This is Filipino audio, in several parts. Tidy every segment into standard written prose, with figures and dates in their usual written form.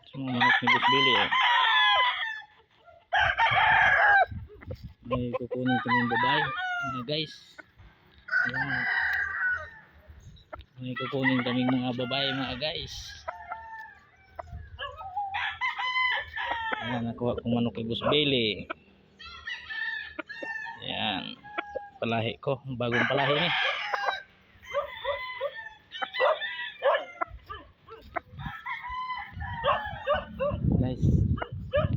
Mga manok ni Boss Billy eh. May kukunin kaming babae mga guys. Ayan. May kukunin kaming mga babae mga guys. Ayan, nakuha kong manok ni Boss Billy. Ayan, palahi ko, bagong palahi ni. Guys,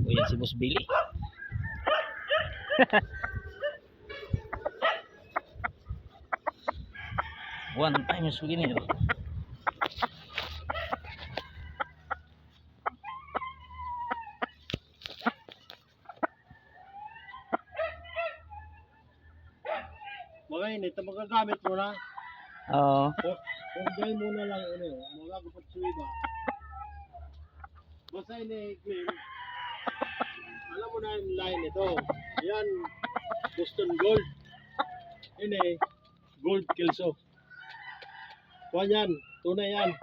o yan si Boss Billy. One time is begini. Mga init, magagamit mo na. Oo. Kung dahil mo na lang, mga gupat sa iba. Basta ini-clean. Alam mo na yung line ito. Yan, Boston Gold. Ini, Gold Kelso. Kuha yan, tunay yan.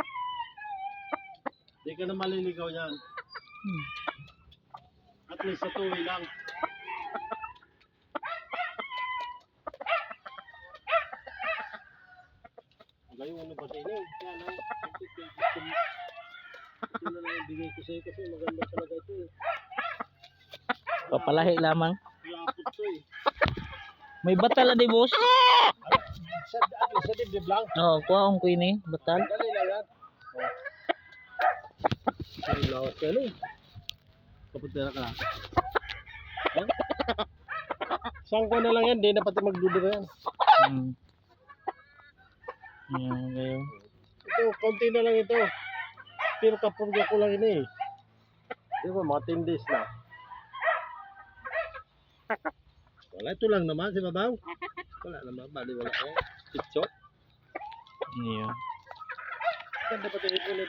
Di ka na maliligaw yan. At least sa tuwi lang. Ngayon ano ba tayo? Yan lang. Ito na lang yung bigay ko sa'yo kasi maganda talaga ito eh. Papalahi lamang. Lapot to eh. May batal di boss. Sa dibdib lang. Oo, kuha akong queen eh, batal. Dali lang yan. Sorry lawas ka no. Kaputera ka na. Saan ko na lang yan, di na pati magdudura yan. Ayan kayo. Ito, konti na lang ito. Pero kapurga ko lang ini eh. Di ba, mga 10 days na. Wala, ito lang naman si Babaw. Wala naman, bali wala eh. Picture. Iya. Ganda pa tinipon ito.